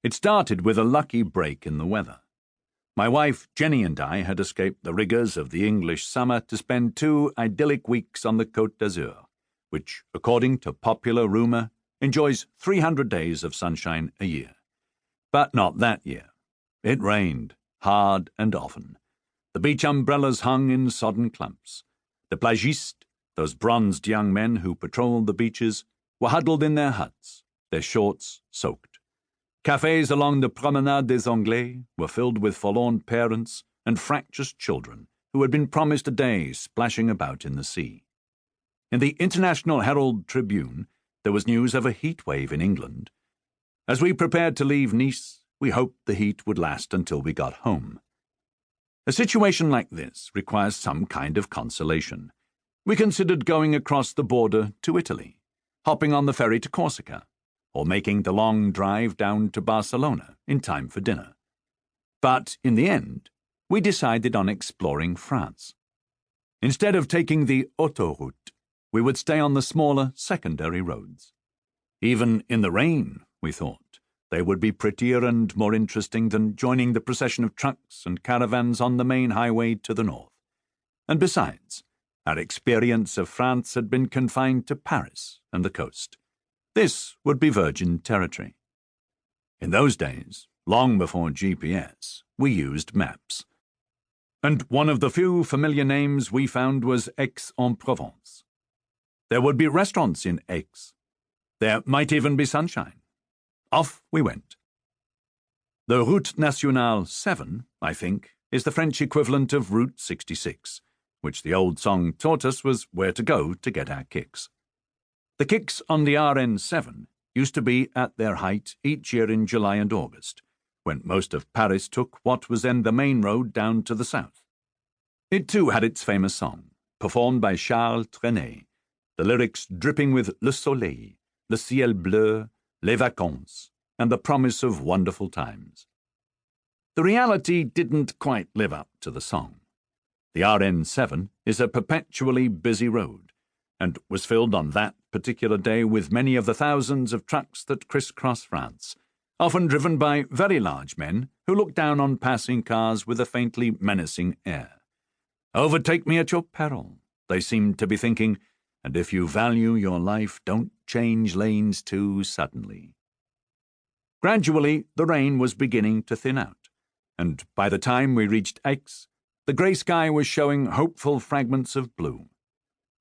It started with a lucky break in the weather. My wife, Jennie, and I had escaped the rigours of the English summer to spend 2 idyllic weeks on the Côte d'Azur, which, according to popular rumour, enjoys 300 days of sunshine a year. But not that year. It rained, hard and often. The beach umbrellas hung in sodden clumps. The plagistes, those bronzed young men who patrolled the beaches, were huddled in their huts, their shorts soaked. Cafés along the Promenade des Anglais were filled with forlorn parents and fractious children who had been promised a day splashing about in the sea. In the International Herald Tribune, there was news of a heat wave in England. As we prepared to leave Nice, we hoped the heat would last until we got home. A situation like this requires some kind of consolation. We considered going across the border to Italy, hopping on the ferry to Corsica, or making the long drive down to Barcelona in time for dinner. But in the end, we decided on exploring France. Instead of taking the autoroute, we would stay on the smaller secondary roads. Even in the rain, we thought, they would be prettier and more interesting than joining the procession of trucks and caravans on the main highway to the north. And besides, our experience of France had been confined to Paris and the coast. This would be virgin territory. In those days, long before GPS, we used maps. And one of the few familiar names we found was Aix-en-Provence. There would be restaurants in Aix. There might even be sunshine. Off we went. The Route Nationale 7, I think, is the French equivalent of Route 66, which the old song taught us was where to go to get our kicks. The kicks on the RN7 used to be at their height each year in July and August, when most of Paris took what was then the main road down to the south. It too had its famous song, performed by Charles Trenet, the lyrics dripping with Le Soleil, Le Ciel Bleu, Les Vacances, and the promise of wonderful times. The reality didn't quite live up to the song. The RN7 is a perpetually busy road, and was filled on that particular day with many of the thousands of trucks that crisscross France, often driven by very large men who look down on passing cars with a faintly menacing air. Overtake me at your peril, they seem to be thinking, and if you value your life, don't change lanes too suddenly. Gradually, the rain was beginning to thin out, and by the time we reached Aix, the grey sky was showing hopeful fragments of blue.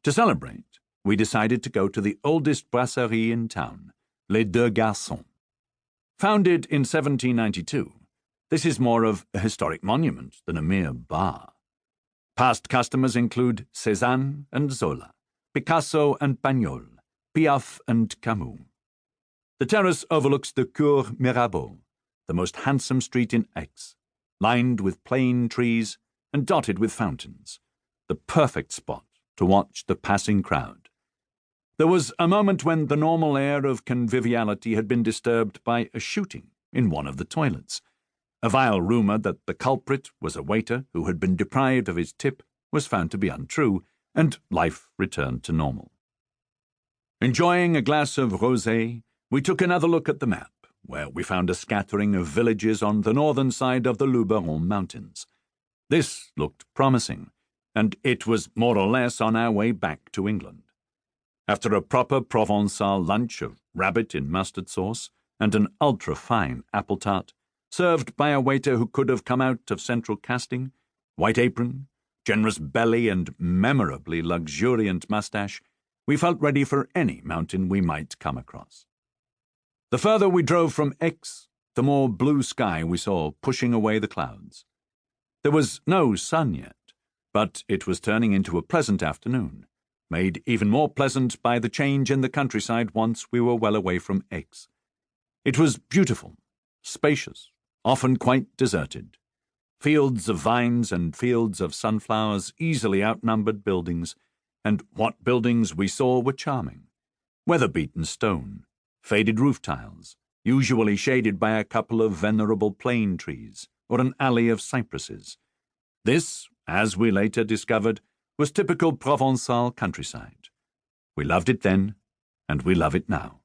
To celebrate, we decided to go to the oldest brasserie in town, Les Deux Garçons. Founded in 1792, this is more of a historic monument than a mere bar. Past customers include Cézanne and Zola, Picasso and Pagnol, Piaf and Camus. The terrace overlooks the Cour Mirabeau, the most handsome street in Aix, lined with plane trees and dotted with fountains, the perfect spot to watch the passing crowd. There was a moment when the normal air of conviviality had been disturbed by a shooting in one of the toilets. A vile rumour that the culprit was a waiter who had been deprived of his tip was found to be untrue, and life returned to normal. Enjoying a glass of rosé, we took another look at the map, where we found a scattering of villages on the northern side of the Luberon Mountains. This looked promising, and it was more or less on our way back to England. After a proper Provençal lunch of rabbit in mustard sauce and an ultra-fine apple tart, served by a waiter who could have come out of central casting, white apron, generous belly and memorably luxuriant moustache, we felt ready for any mountain we might come across. The further we drove from Aix, the more blue sky we saw pushing away the clouds. There was no sun yet, but it was turning into a pleasant afternoon, made even more pleasant by the change in the countryside once we were well away from Aix. It was beautiful, spacious, often quite deserted. Fields of vines and fields of sunflowers easily outnumbered buildings, and what buildings we saw were charming. Weather-beaten stone, faded roof tiles, usually shaded by a couple of venerable plane trees or an alley of cypresses. This, as we later discovered, was typical Provençal countryside. We loved it then, and we love it now.